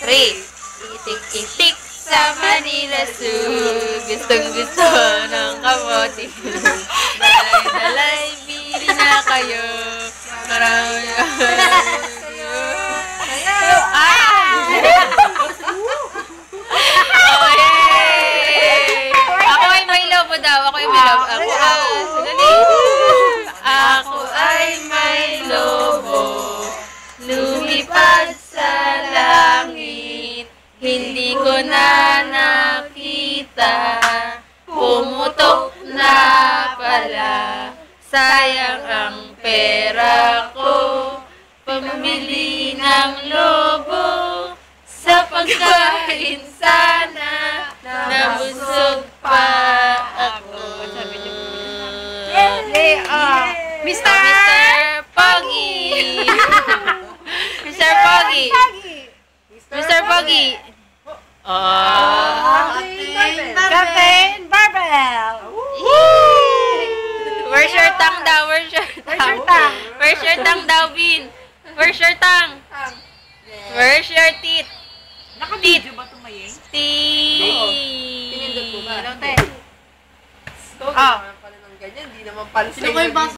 3. Itik-itik sa Manila Zoo. Gustong-gusto ng kamote. Dalay-dalay, bili na kayo. Marami Ako ay may lobo daw. Ako ay may lobo. Ako ay may lobo. Lumipad sa langit. Hindi ko na nakita. Pumutok na pala. Sayang ang pera ko. Pamili ng lobo. Sa pagkain sana. Nabusog pa ako. Mr. Pogi! Mr. Pogi! Mr. Pogi! Captain Barbell! Where's your tongue daw? Where's your tongue? Where's your tongue daw, Bin? Where's your tongue? Where's your teeth? Naka-video ba tumayeng? Teeth! Pinindot mo ba? Hello, te. Ito, ginawa pala ng ganyan. Hindi naman pansin.